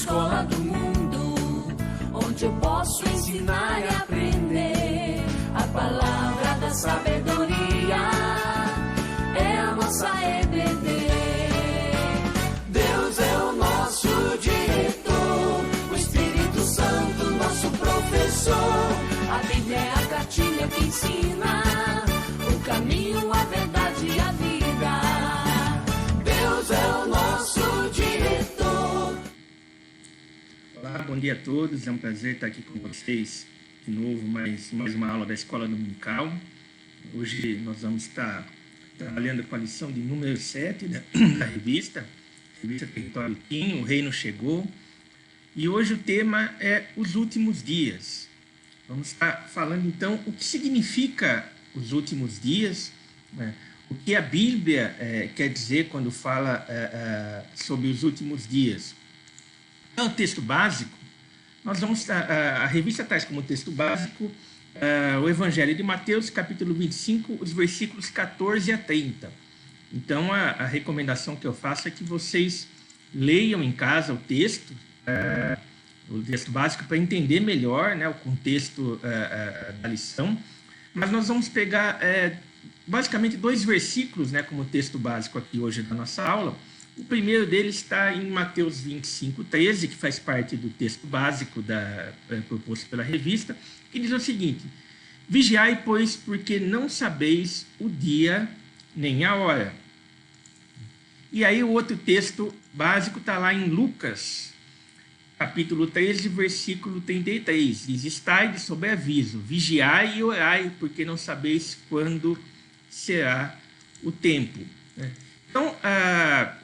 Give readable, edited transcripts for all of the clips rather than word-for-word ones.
escola do mundo, onde eu posso ensinar e aprender. A palavra da sabedoria é a nossa EBD. Deus é o nosso diretor, o Espírito Santo nosso professor. A Bíblia é a cartilha que ensina o caminho, a verdade e a vida. Deus é o nosso diretor. Olá, bom dia a todos. É um prazer estar aqui com vocês de novo, mais uma aula da Escola Dominical. Hoje nós vamos estar trabalhando com a lição de número 7 da revista Território Tim, O Reino Chegou. E hoje o tema é os últimos dias. Vamos estar falando então o que significa os últimos dias, né? O que a Bíblia quer dizer quando fala sobre os últimos dias. Então, o texto básico, nós vamos a revista traz como texto básico o Evangelho de Mateus, capítulo 25, os versículos 14 a 30. Então, a recomendação que eu faço é que vocês leiam em casa o texto básico para entender melhor, né, o contexto da lição. Mas nós vamos pegar basicamente dois versículos, né, como texto básico aqui hoje da nossa aula. O primeiro deles está em Mateus 25, 13, que faz parte do texto básico proposto pela revista, que diz o seguinte: vigiai, pois, porque não sabeis o dia nem a hora. E aí o outro texto básico está lá em Lucas, capítulo 13, versículo 33. Diz: estai de sobreaviso, vigiai e orai, porque não sabeis quando será o tempo. Então,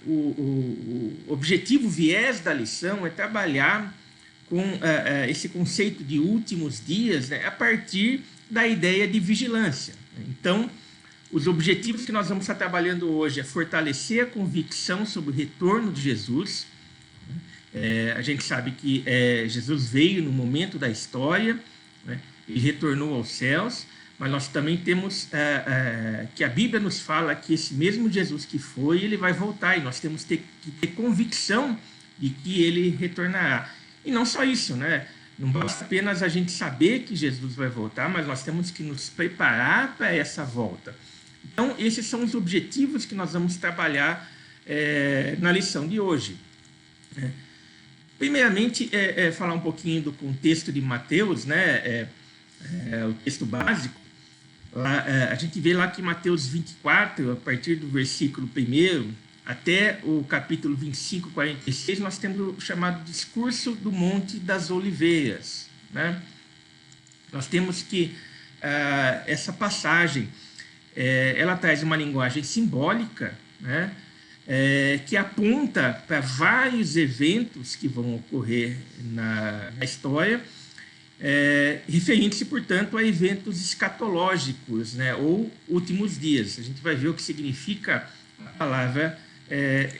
o objetivo, o viés da lição é trabalhar com esse conceito de últimos dias, né, a partir da ideia de vigilância. Então, os objetivos que nós vamos estar trabalhando hoje é fortalecer a convicção sobre o retorno de Jesus. A gente sabe que Jesus veio no momento da história, né, e retornou aos céus, mas nós também temos que a Bíblia nos fala que esse mesmo Jesus que foi, ele vai voltar, e nós temos que ter convicção de que ele retornará. E não só isso, né? Não basta apenas a gente saber que Jesus vai voltar, mas nós temos que nos preparar para essa volta. Então, esses são os objetivos que nós vamos trabalhar na lição de hoje. Primeiramente, falar um pouquinho do contexto de Mateus, né? O texto básico. Lá, a gente vê lá que Mateus 24, a partir do versículo 1 até o capítulo 25, 46, nós temos o chamado discurso do Monte das Oliveiras, né? Nós temos que essa passagem ela traz uma linguagem simbólica, né? Que aponta para vários eventos que vão ocorrer na história, referindo-se, portanto, a eventos escatológicos, né, ou últimos dias. A gente vai ver o que significa a palavra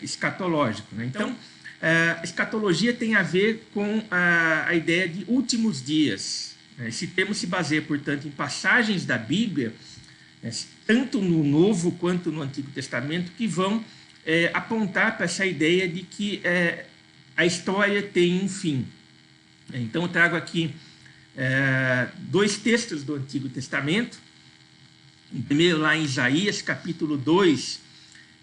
escatológico, né? Então, a escatologia tem a ver com a ideia de últimos dias. Esse termo se baseia, portanto, em passagens da Bíblia, tanto no Novo quanto no Antigo Testamento, que vão apontar para essa ideia de que a história tem um fim. Então, eu trago aqui dois textos do Antigo Testamento. O primeiro, lá em Isaías, capítulo 2,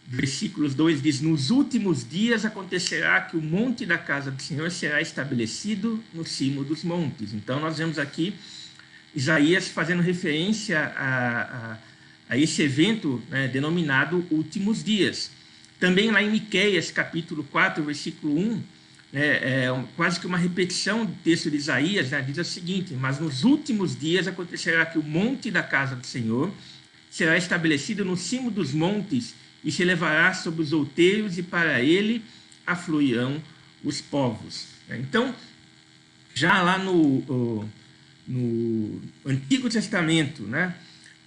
versículos 2, diz: nos últimos dias acontecerá que o monte da casa do Senhor será estabelecido no cimo dos montes. Então, nós vemos aqui Isaías fazendo referência a esse evento, né, denominado últimos dias. Também lá em Miqueias, capítulo 4, versículo 1, quase que uma repetição do texto de Isaías, né, diz o seguinte: mas nos últimos dias acontecerá que o monte da casa do Senhor será estabelecido no cimo dos montes e se elevará sobre os outeiros, e para ele afluirão os povos. Então, já lá no Antigo Testamento, né,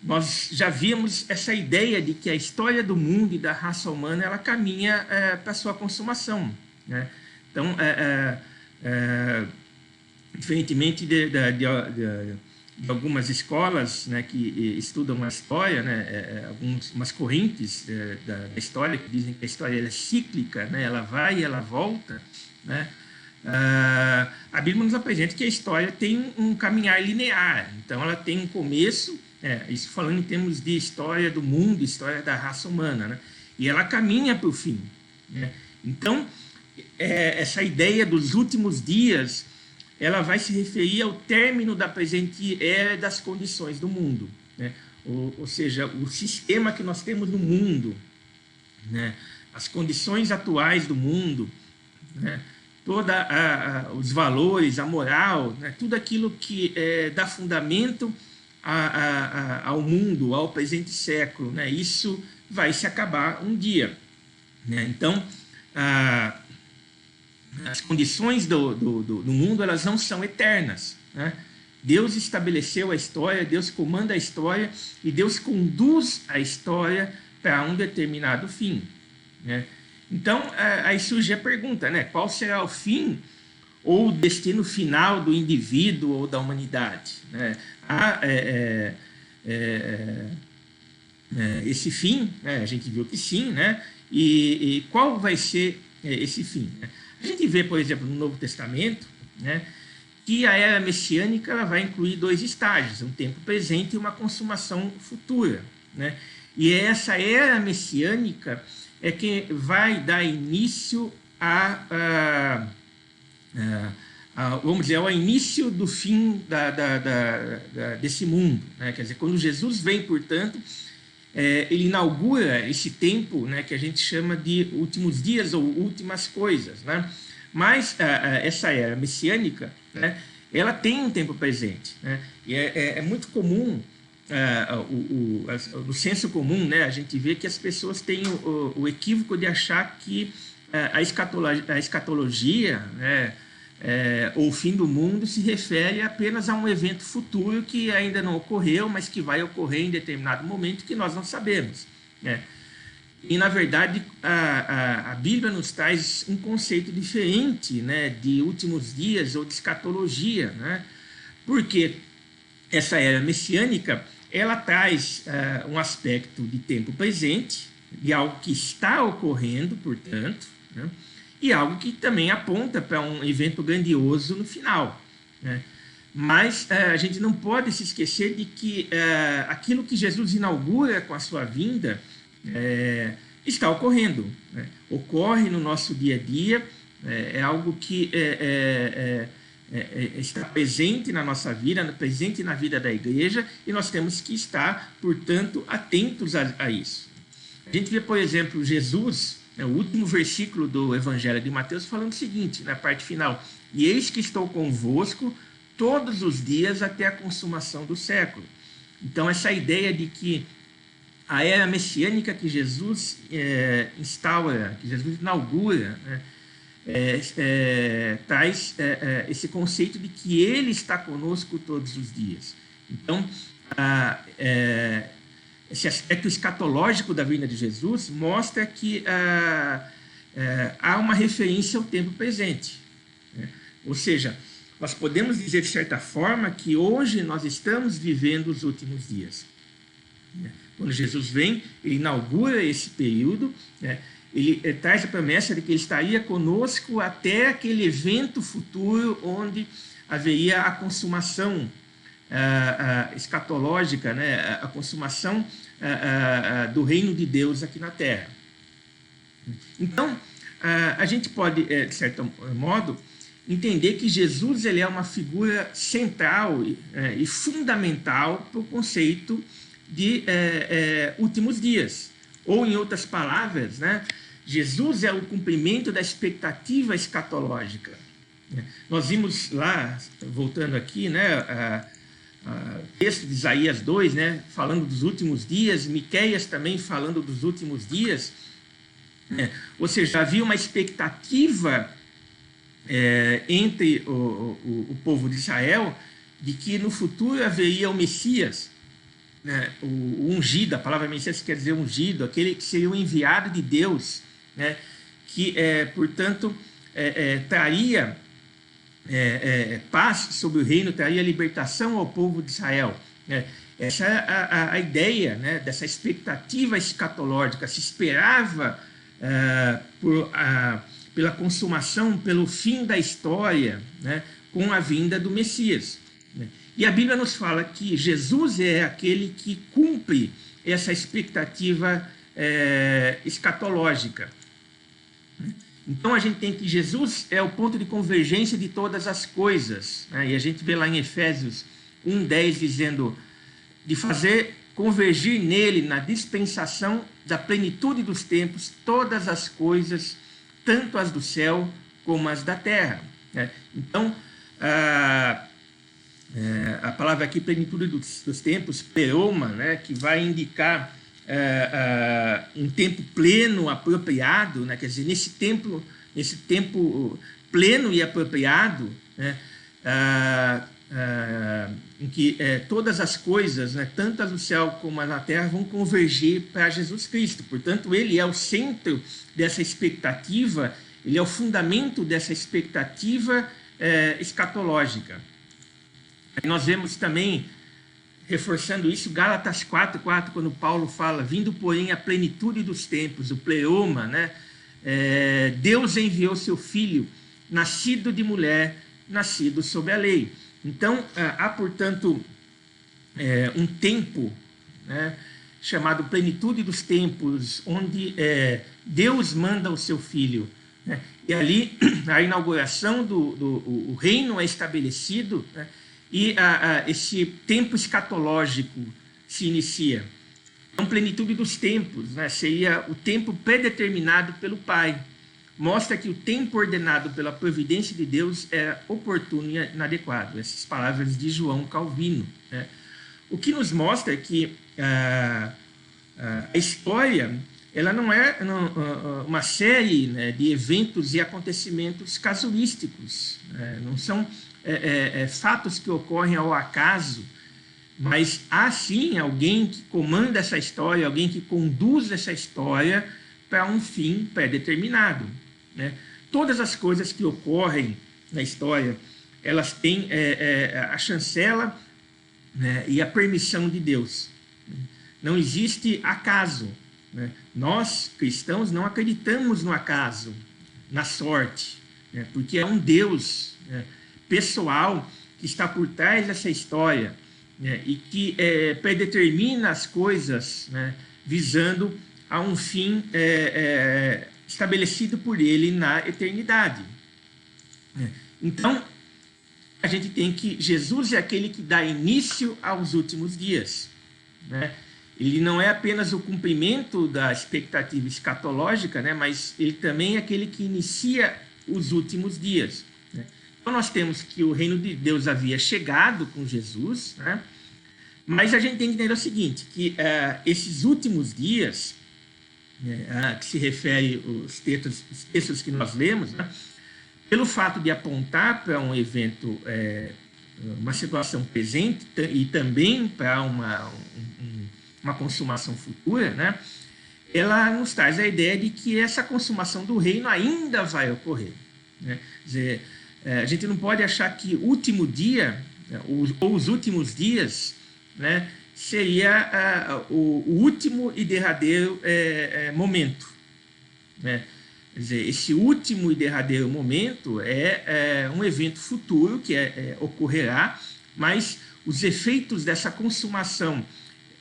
nós já vimos essa ideia de que a história do mundo e da raça humana ela caminha para a sua consumação, né? Então, diferentemente de algumas escolas, né, que estudam a história, né, algumas correntes da história que dizem que a história é cíclica, né, ela vai e ela volta, né, a Bíblia nos apresenta que a história tem um caminhar linear. Então, ela tem um começo, isso falando em termos de história do mundo, história da raça humana, né? E ela caminha para o fim, né? Então, essa ideia dos últimos dias, ela vai se referir ao término da presente era das condições do mundo, né? Ou seja, o sistema que nós temos no mundo, né? As condições atuais do mundo, né? Todos os valores, a moral, né? Tudo aquilo que dá fundamento ao mundo, ao presente século, né? Isso vai se acabar um dia, né? Então, as condições do mundo, elas não são eternas, né? Deus estabeleceu a história, Deus comanda a história e Deus conduz a história para um determinado fim, né? Então, aí surge a pergunta, né? Qual será o fim ou o destino final do indivíduo ou da humanidade, né? Esse fim, né? A gente viu que sim, né? E qual vai ser esse fim, né? A gente vê, por exemplo, no Novo Testamento, né, que a era messiânica ela vai incluir 2 estágios, um tempo presente e uma consumação futura, né? E essa era messiânica é que vai dar início vamos dizer, ao início do fim desse mundo, né? Quer dizer, quando Jesus vem, portanto, ele inaugura esse tempo, né, que a gente chama de últimos dias ou últimas coisas, né? Mas essa era messiânica, né, ela tem um tempo presente, né? E é muito comum, no senso comum, né, a gente vê que as pessoas têm o equívoco de achar que a escatologia, né, ou o fim do mundo se refere apenas a um evento futuro que ainda não ocorreu, mas que vai ocorrer em determinado momento que nós não sabemos, né? E, na verdade, a Bíblia nos traz um conceito diferente, né, de últimos dias ou de escatologia, né? Porque essa era messiânica, ela traz um aspecto de tempo presente, de algo que está ocorrendo, portanto, né? E algo que também aponta para um evento grandioso no final, né? Mas a gente não pode se esquecer de que aquilo que Jesus inaugura com a sua vinda está ocorrendo, né? Ocorre no nosso dia a dia, é algo que está presente na nossa vida, presente na vida da igreja, e nós temos que estar, portanto, atentos a isso. A gente vê, por exemplo, Jesus, o último versículo do Evangelho de Mateus, falando o seguinte, na parte final: e eis que estou convosco todos os dias até a consumação do século. Então, essa ideia de que a era messiânica que Jesus instaura, que Jesus inaugura, né, traz esse conceito de que ele está conosco todos os dias. Então, esse aspecto escatológico da vinda de Jesus mostra que há uma referência ao tempo presente, né? Ou seja, nós podemos dizer de certa forma que hoje nós estamos vivendo os últimos dias, né? Quando Jesus vem, ele inaugura esse período, né? Ele traz a promessa de que ele estaria conosco até aquele evento futuro onde haveria a consumação escatológica, né? A consumação do reino de Deus aqui na Terra. Então, a gente pode, de certo modo, entender que Jesus ele é uma figura central e fundamental para o conceito de últimos dias. Ou, em outras palavras, né, Jesus é o cumprimento da expectativa escatológica. Nós vimos lá, voltando aqui, né, texto de Isaías 2, né, falando dos últimos dias, Miqueias também falando dos últimos dias, né? Ou seja, havia uma expectativa entre o povo de Israel de que no futuro haveria o Messias, né, o ungido. A palavra Messias quer dizer ungido, aquele que seria o enviado de Deus, né, que, portanto, traria paz sobre o reino, traria libertação ao povo de Israel, né? Essa é a ideia, né, dessa expectativa escatológica. Se esperava por pela consumação, pelo fim da história, né, com a vinda do Messias. Né? E a Bíblia nos fala que Jesus é aquele que cumpre essa expectativa escatológica. Então a gente tem que Jesus é o ponto de convergência de todas as coisas. Né? E a gente vê lá em Efésios 1:10 dizendo de fazer convergir nele, na dispensação da plenitude dos tempos, todas as coisas, tanto as do céu como as da terra. Né? Então, a palavra aqui, plenitude dos tempos, pleroma, né? Que vai indicar um tempo pleno, apropriado, né? Quer dizer, nesse tempo pleno e apropriado, né? Em que todas as coisas, né, tanto as do céu como as da terra, vão convergir para Jesus Cristo. Portanto, ele é o centro dessa expectativa, ele é o fundamento dessa expectativa escatológica. E nós vemos também, reforçando isso, Gálatas 4:4, quando Paulo fala, vindo, porém, a plenitude dos tempos, o pleroma, né? Deus enviou seu Filho, nascido de mulher, nascido sob a lei. Então, há, portanto, um tempo, né, chamado plenitude dos tempos, onde Deus manda o seu Filho. Né, e ali, a inauguração do reino é estabelecido, né, e esse tempo escatológico se inicia. Então, plenitude dos tempos, né, seria o tempo predeterminado pelo Pai. Mostra que o tempo ordenado pela providência de Deus é oportuno e inadequado. Essas palavras de João Calvino. Né? O que nos mostra que a história ela não é uma série, né, de eventos e acontecimentos casuísticos. Né? Não são fatos que ocorrem ao acaso, mas há sim alguém que comanda essa história, alguém que conduz essa história para um fim pré-determinado. Né? Todas as coisas que ocorrem na história, elas têm a chancela, né, e a permissão de Deus. Não existe acaso. Né? Nós, cristãos, não acreditamos no acaso, na sorte, né? Porque é um Deus, né, pessoal que está por trás dessa história, né, e que predetermina as coisas, né, visando a um fim estabelecido por ele na eternidade. Então, a gente tem que Jesus é aquele que dá início aos últimos dias. Né? Ele não é apenas o cumprimento da expectativa escatológica, né, mas ele também é aquele que inicia os últimos dias. Né? Então, nós temos que o reino de Deus havia chegado com Jesus, né? Mas a gente tem que entender o seguinte, que esses últimos dias, que se refere os textos que nós lemos, né, pelo fato de apontar para um evento, uma situação presente e também para uma consumação futura, né, ela nos traz a ideia de que essa consumação do reino ainda vai ocorrer. Né? Quer dizer, a gente não pode achar que o último dia, ou os últimos dias, né, seria o último e derradeiro momento. Né? Quer dizer, esse último e derradeiro momento é um evento futuro que ocorrerá, mas os efeitos dessa consumação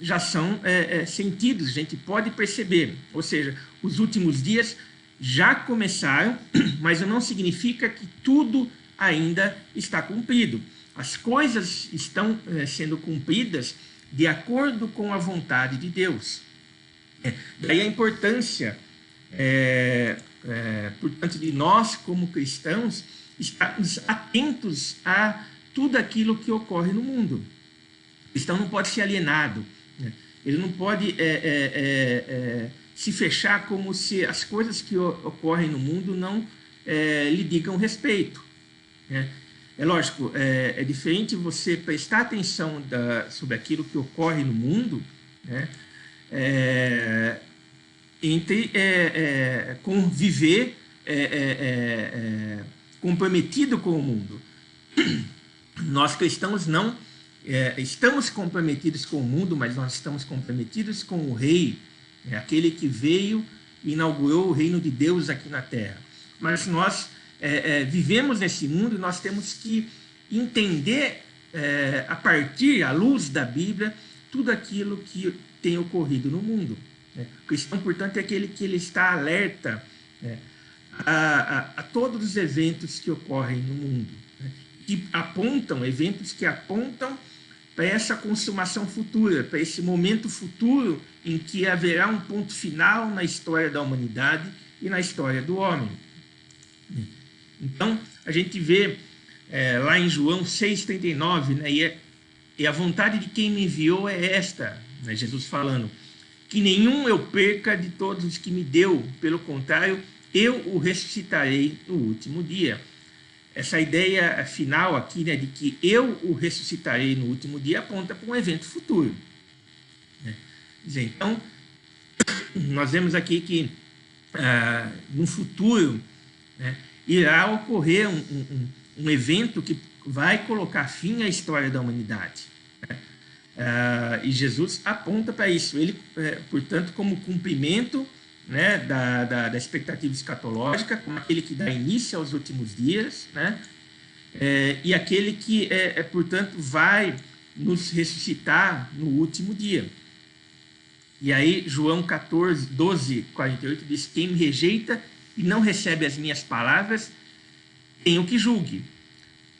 já são sentidos, a gente pode perceber. Ou seja, os últimos dias já começaram, mas não significa que tudo ainda está cumprido. As coisas estão sendo cumpridas de acordo com a vontade de Deus. Daí a importância, portanto, de nós, como cristãos, estarmos atentos a tudo aquilo que ocorre no mundo. O cristão não pode ser alienado, né? Ele não pode se fechar como se as coisas que ocorrem no mundo não lhe digam respeito. Né? É lógico, é diferente você prestar atenção sobre aquilo que ocorre no mundo, né, entre conviver comprometido com o mundo. Nós cristãos não estamos comprometidos com o mundo, mas nós estamos comprometidos com o Rei, aquele que veio e inaugurou o reino de Deus aqui na Terra. mas nós vivemos nesse mundo e nós temos que entender, a partir, à luz da Bíblia, tudo aquilo que tem ocorrido no mundo. O cristão, portanto, é aquele que ele está alerta a todos os eventos que ocorrem no mundo, eventos que apontam para essa consumação futura, para esse momento futuro em que haverá um ponto final na história da humanidade e na história do homem. Então, a gente vê lá em João 6,39, né, e a vontade de quem me enviou é esta, né, Jesus falando, que nenhum eu perca de todos os que me deu, pelo contrário, eu o ressuscitarei no último dia. Essa ideia final aqui, né, de que eu o ressuscitarei no último dia, aponta para um evento futuro. Então, nós vemos aqui que no futuro, né, irá ocorrer um evento que vai colocar fim à história da humanidade. E Jesus aponta para isso. Ele, portanto, como cumprimento, né, da expectativa escatológica, como aquele que dá início aos últimos dias, né, e aquele que, portanto, vai nos ressuscitar no último dia. E aí, João 12:48 diz, quem me rejeita e não recebe as minhas palavras, tem o que julgue.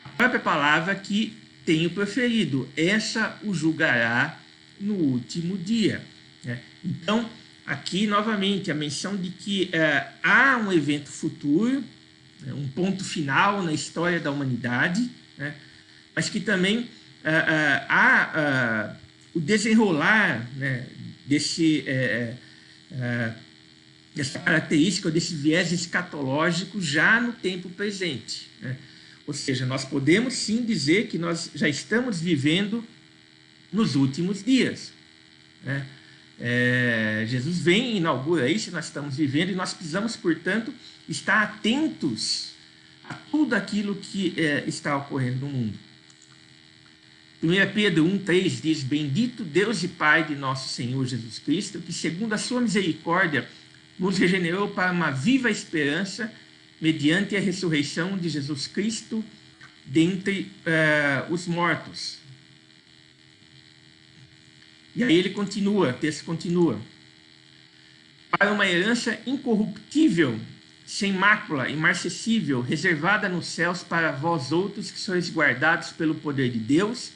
A própria palavra que tenho proferido, essa o julgará no último dia. Então, aqui, novamente, a menção de que há um evento futuro, um ponto final na história da humanidade, né, mas que também há o desenrolar, né, dessa característica, desse viés escatológico já no tempo presente. Né? Ou seja, nós podemos sim dizer que nós já estamos vivendo nos últimos dias. Né? Jesus vem e inaugura isso, nós estamos vivendo, e nós precisamos, portanto, estar atentos a tudo aquilo que está ocorrendo no mundo. 1 Pedro 1,3 diz, bendito Deus e Pai de nosso Senhor Jesus Cristo, que segundo a sua misericórdia nos regenerou para uma viva esperança mediante a ressurreição de Jesus Cristo dentre os mortos. E aí ele continua, o texto continua. Para uma herança incorruptível, sem mácula, imarcessível, reservada nos céus para vós outros que sois guardados pelo poder de Deus,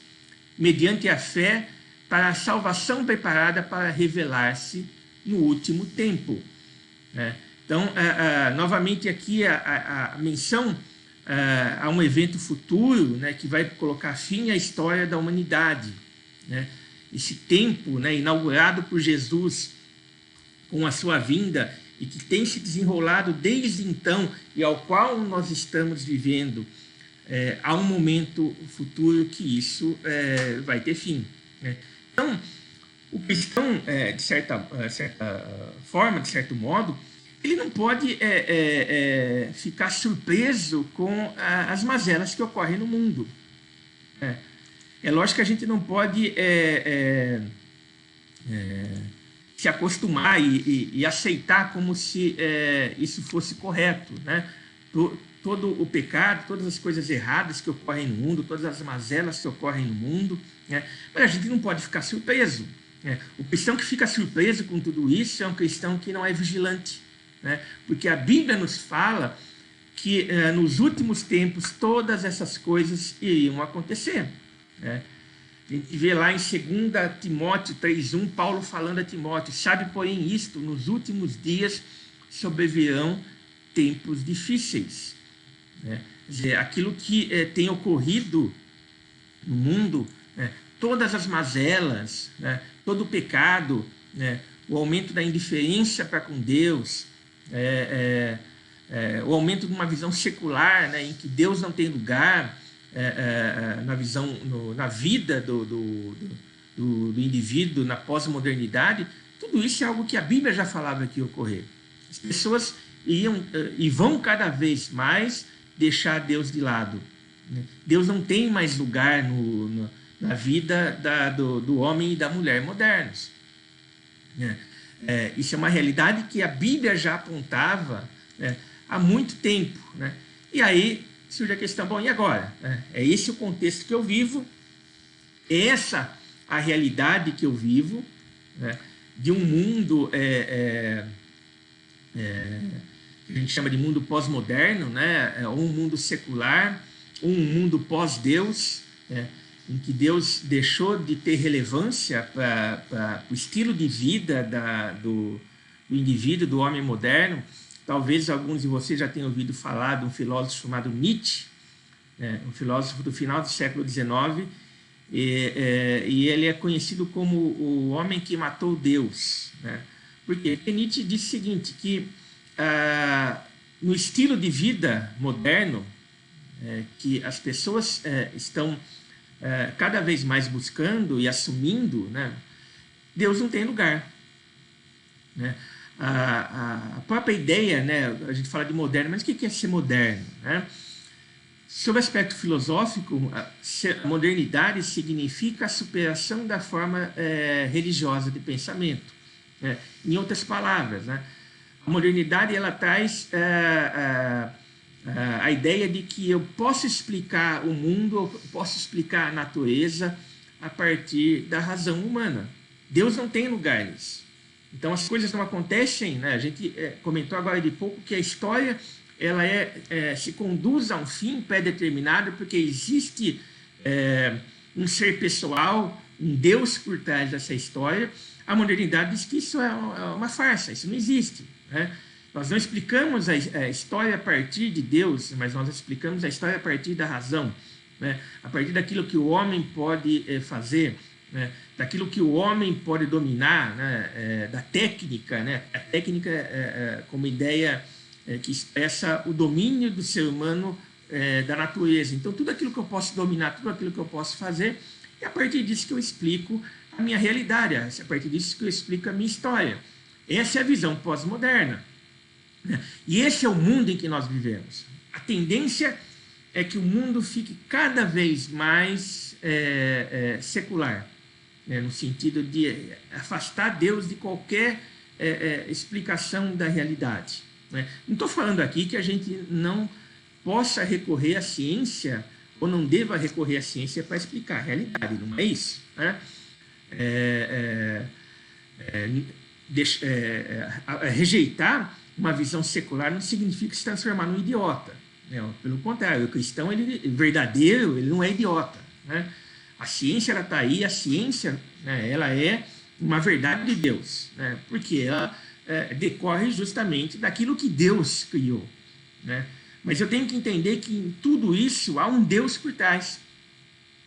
mediante a fé, para a salvação preparada para revelar-se no último tempo. Então, novamente aqui a menção a um evento futuro, né, que vai colocar fim à história da humanidade. Né? Esse tempo, né, inaugurado por Jesus com a sua vinda e que tem se desenrolado desde então e ao qual nós estamos vivendo, há um momento futuro que isso vai ter fim. Né? Então, o cristão, de certa forma, de certo modo, ele não pode ficar surpreso com as mazelas que ocorrem no mundo. É lógico que a gente não pode se acostumar e aceitar como se isso fosse correto. Né? Todo o pecado, todas as coisas erradas que ocorrem no mundo, todas as mazelas que ocorrem no mundo, né? Mas a gente não pode ficar surpreso. O cristão que fica surpreso com tudo isso é um cristão que não é vigilante. Né? Porque a Bíblia nos fala que nos últimos tempos todas essas coisas iriam acontecer. Né? A gente vê lá em 2 Timóteo 3,1, Paulo falando a Timóteo, sabe, porém, isto, nos últimos dias sobrevirão tempos difíceis. Né? Quer dizer, aquilo que tem ocorrido no mundo, todas as mazelas, né? Todo o pecado, né? O aumento da indiferença para com Deus, o aumento de uma visão secular, né? Em que Deus não tem lugar na vida do indivíduo, na pós-modernidade, tudo isso é algo que a Bíblia já falava que ia ocorrer. As pessoas iam e vão cada vez mais deixar Deus de lado. Né? Deus não tem mais lugar na vida do homem e da mulher modernos. Isso é uma realidade que a Bíblia já apontava há muito tempo, né? E aí surge a questão, bom, e agora? É esse o contexto que eu vivo, é essa a realidade que eu vivo, né? De um mundo que a gente chama de mundo pós-moderno, né? Um mundo secular, um mundo pós-Deus, né? Em que Deus deixou de ter relevância para o estilo de vida do indivíduo, do homem moderno. Talvez alguns de vocês já tenham ouvido falar de um filósofo chamado Nietzsche, um filósofo do final do século XIX, e ele é conhecido como o homem que matou Deus, né? Por quê? Porque Nietzsche disse o seguinte, que no estilo de vida moderno, que as pessoas estão cada vez mais buscando e assumindo, né, Deus não tem lugar, né? A própria ideia, né, a gente fala de moderno, mas o que é ser moderno, né? Sob o aspecto filosófico, a modernidade significa a superação da forma religiosa de pensamento, né? Em outras palavras, né, a modernidade ela traz a ideia de que eu posso explicar o mundo, eu posso explicar a natureza a partir da razão humana. Deus não tem lugar nisso. Então as coisas não acontecem, né? A gente comentou agora de pouco que a história ela se conduz a um fim pré-determinado porque existe um ser pessoal, um Deus por trás dessa história. A modernidade diz que isso é uma farsa, isso não existe, né? Nós não explicamos a história a partir de Deus, mas nós explicamos a história a partir da razão, né? A partir daquilo que o homem pode fazer, né? Daquilo que o homem pode dominar, né? Da técnica, né? A técnica como ideia que expressa o domínio do ser humano da natureza. Então, tudo aquilo que eu posso dominar, tudo aquilo que eu posso fazer, é a partir disso que eu explico a minha realidade, é a partir disso que eu explico a minha história. Essa é a visão pós-moderna. E esse é o mundo em que nós vivemos. A tendência é que o mundo fique cada vez mais secular, né, no sentido de afastar Deus de qualquer explicação da realidade, né? Não estou falando aqui que a gente não possa recorrer à ciência ou não deva recorrer à ciência para explicar a realidade, não é isso, né? Rejeitar uma visão secular não significa se transformar num idiota, né? Pelo contrário, o cristão verdadeiro, ele não é idiota, né? A ciência está aí, a ciência, né, ela é uma verdade de Deus, né? Porque ela decorre justamente daquilo que Deus criou, né? Mas eu tenho que entender que em tudo isso há um Deus por trás,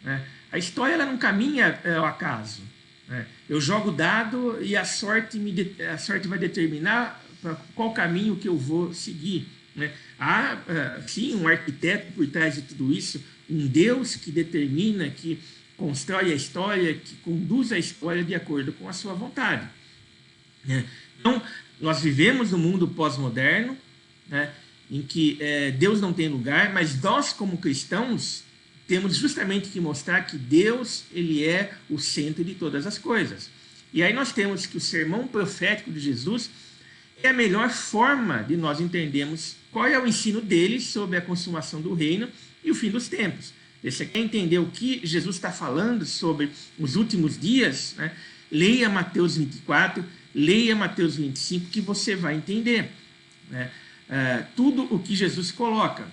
né? A história ela não caminha ao acaso, né? Eu jogo dado e a sorte vai determinar qual caminho que eu vou seguir, né? Há, sim, um arquiteto por trás de tudo isso, um Deus que determina, que constrói a história, que conduz a história de acordo com a sua vontade, né? Então, nós vivemos num mundo pós-moderno, né, em que Deus não tem lugar, mas nós, como cristãos, temos justamente que mostrar que Deus ele é o centro de todas as coisas. E aí nós temos que o sermão profético de Jesus é a melhor forma de nós entendermos qual é o ensino dele sobre a consumação do reino e o fim dos tempos. Se você quer entender o que Jesus está falando sobre os últimos dias, né, leia Mateus 24, leia Mateus 25, que você vai entender, né, tudo o que Jesus coloca.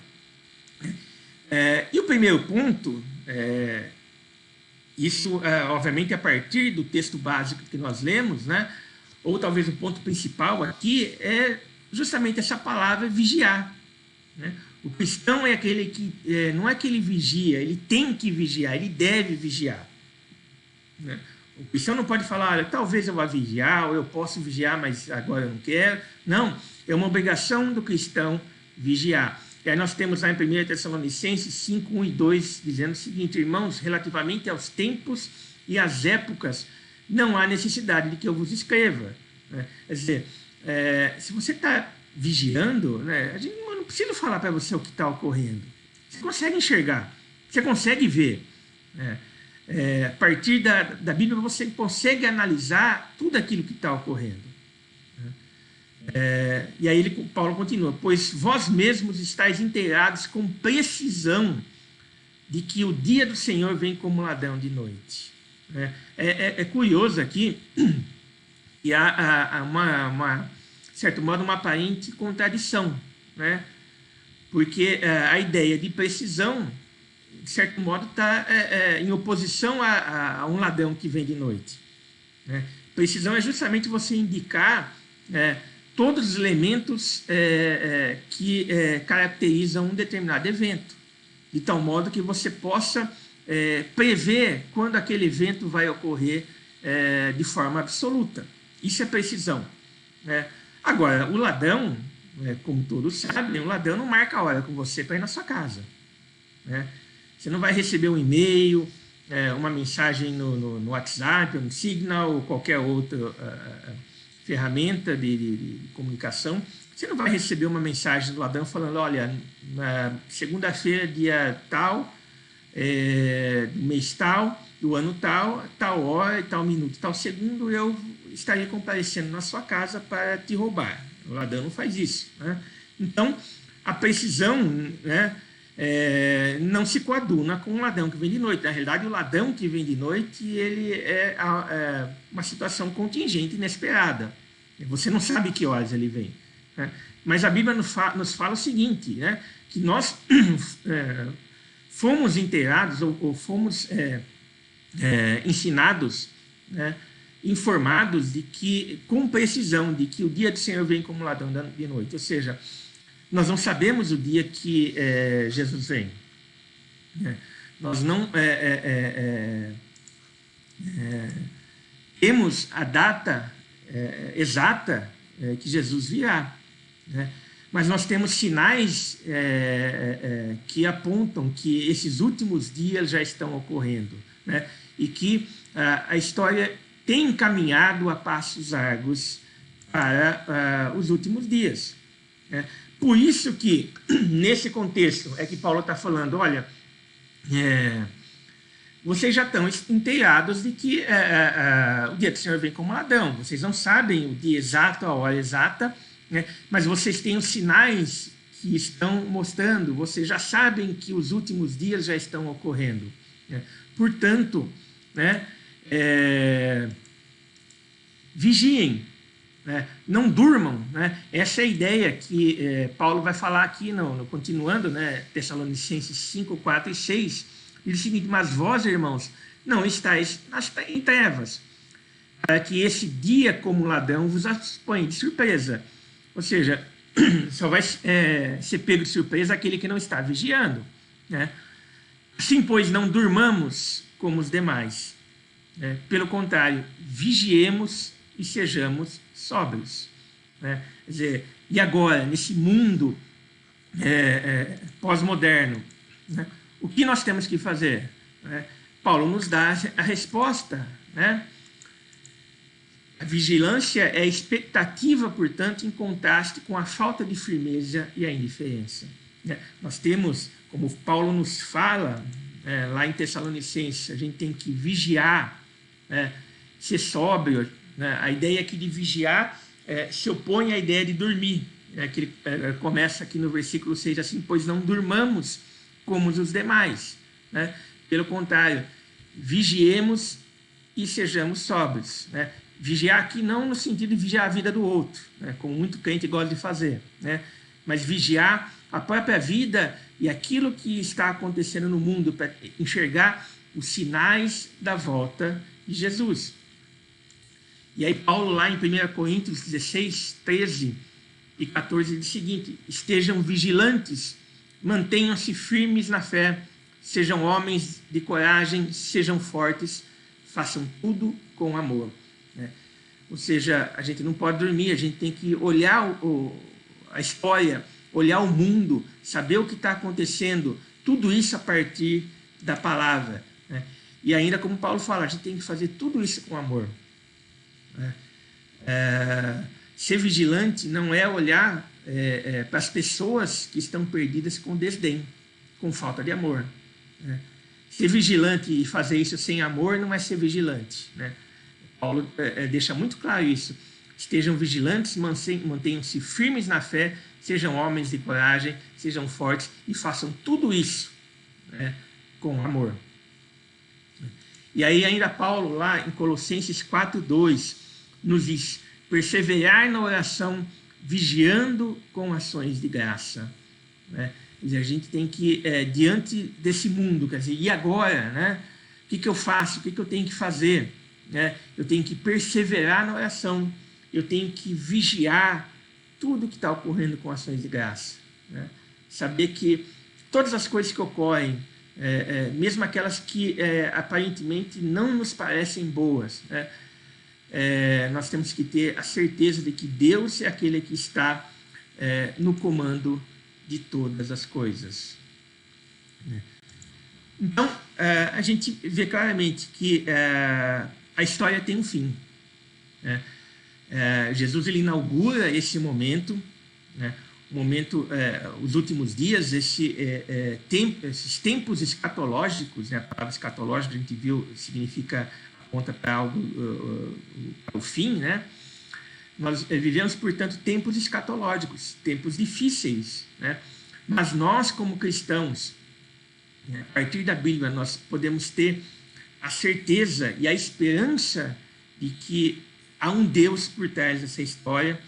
E o primeiro ponto, isso obviamente a partir do texto básico que nós lemos, né, ou talvez o ponto principal aqui é justamente essa palavra vigiar, né? O cristão é aquele que, não é que ele vigia, ele tem que vigiar, ele deve vigiar, né? O cristão não pode falar, olha, talvez eu vá vigiar, ou eu posso vigiar, mas agora eu não quero. Não, é uma obrigação do cristão vigiar. E aí nós temos lá em 1 Tessalonicenses 5, 1 e 2, dizendo o seguinte: irmãos, relativamente aos tempos e às épocas, não há necessidade de que eu vos escreva, né? Quer dizer, se você está vigiando, né, a gente não precisa falar para você o que está ocorrendo. Você consegue enxergar, você consegue ver, né? A partir da Bíblia você consegue analisar tudo aquilo que está ocorrendo, E aí Paulo continua: pois vós mesmos estáis inteirados com precisão de que o dia do Senhor vem como ladrão de noite. É curioso aqui que há de certo modo, uma aparente contradição, né? Porque a ideia de precisão, de certo modo, está em oposição a um ladrão que vem de noite. Né? Precisão é justamente você indicar todos os elementos que caracterizam um determinado evento, de tal modo que você possa prever quando aquele evento vai ocorrer de forma absoluta. Isso é precisão. Né? Agora, o ladrão, como todos sabem, o ladrão não marca a hora com você para ir na sua casa. Né? Você não vai receber um e-mail, uma mensagem no WhatsApp, no Signal ou qualquer outra ferramenta de comunicação. Você não vai receber uma mensagem do ladrão falando: olha, na segunda-feira, dia tal, do mês tal, do ano tal, tal hora, tal minuto, tal segundo, eu estaria comparecendo na sua casa para te roubar. O ladrão não faz isso. Né? Então, a precisão, né, não se coaduna com um ladrão que vem de noite. Na realidade, o ladrão que vem de noite, ele é uma situação contingente, inesperada. Você não sabe que horas ele vem. Né? Mas a Bíblia nos fala o seguinte, né, que nós fomos inteirados ou fomos ensinados, né, informados de que, com precisão, de que o dia do Senhor vem como ladrão de noite. Ou seja, nós não sabemos o dia que Jesus vem. Nós não temos a data exata que Jesus virá. Né? Mas nós temos sinais que apontam que esses últimos dias já estão ocorrendo. Né? E que a história tem caminhado a passos largos para os últimos dias. Né? Por isso que, nesse contexto, é que Paulo está falando: olha, vocês já estão inteirados de que o dia do Senhor vem como ladrão. Vocês não sabem o dia exato, a hora exata, né? Mas vocês têm os sinais que estão mostrando, vocês já sabem que os últimos dias já estão ocorrendo. Né? Portanto, né, vigiem, né? Não durmam. Né? Essa é a ideia que Paulo vai falar aqui, continuando, né, Tessalonicenses 5, 4 e 6. Ele diz o seguinte: mas vós, irmãos, não estáis em trevas, para que esse dia como ladrão vos apanhe de surpresa. Ou seja, só vai ser pego de surpresa aquele que não está vigiando. Né? Assim, pois, não durmamos como os demais. Né? Pelo contrário, vigiemos e sejamos sóbrios. Né? Quer dizer, e agora, nesse mundo pós-moderno, né, o que nós temos que fazer? Né? Paulo nos dá a resposta. Né? A vigilância é a expectativa, portanto, em contraste com a falta de firmeza e a indiferença. Né? Nós temos, como Paulo nos fala lá em Tessalonicenses, a gente tem que vigiar, ser sóbrio. Né? A ideia aqui de vigiar se opõe à ideia de dormir. Que ele começa aqui no versículo 6 assim: pois não durmamos como os demais. Né? Pelo contrário, vigiemos e sejamos sóbrios. Né? Vigiar aqui não no sentido de vigiar a vida do outro, né, como muito crente gosta de fazer, né, mas vigiar a própria vida e aquilo que está acontecendo no mundo para enxergar os sinais da volta de Jesus. E aí Paulo lá em 1 Coríntios 16, 13 e 14 diz o seguinte: estejam vigilantes, mantenham-se firmes na fé, sejam homens de coragem, sejam fortes, façam tudo com amor. Né? Ou seja, a gente não pode dormir, a gente tem que olhar a história, olhar o mundo, saber o que está acontecendo, tudo isso a partir da palavra. Né? E ainda, como Paulo fala, a gente tem que fazer tudo isso com amor. Né? Ser vigilante não é olhar para as pessoas que estão perdidas com desdém, com falta de amor. Né? Ser vigilante e fazer isso sem amor não é ser vigilante. Né? Paulo deixa muito claro isso. Estejam vigilantes, mantenham-se firmes na fé, sejam homens de coragem, sejam fortes e façam tudo isso, né, com amor. E aí ainda Paulo, lá em Colossenses 4:2, nos diz: perseverar na oração, vigiando com ações de graça. Né? Quer dizer, a gente tem que, diante desse mundo, quer dizer, e agora? Né? O que eu faço? O que eu tenho que fazer? Né? Eu tenho que perseverar na oração, eu tenho que vigiar tudo que está ocorrendo com ações de graça. Né? Saber que todas as coisas que ocorrem, mesmo aquelas que aparentemente não nos parecem boas, né? Nós temos que ter a certeza de que Deus é aquele que está no comando de todas as coisas. Então, a gente vê claramente que a história tem um fim. Né? Jesus ele inaugura esse momento, né? O momento, os últimos dias, esses tempos escatológicos, né? A palavra escatológica, a gente viu, significa, aponta para algo, para o fim, né? Nós vivemos, portanto, tempos escatológicos, tempos difíceis, né? Mas nós, como cristãos, né, a partir da Bíblia, nós podemos ter a certeza e a esperança de que há um Deus por trás dessa história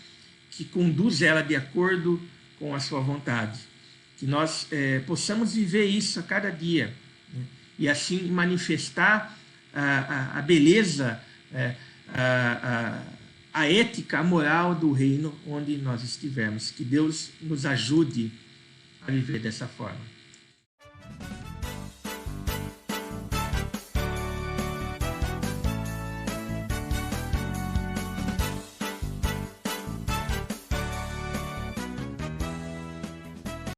que conduz ela de acordo com a sua vontade. Que nós possamos viver isso a cada dia, né? E assim manifestar a beleza, a ética, a moral do reino onde nós estivermos. Que Deus nos ajude a viver dessa forma.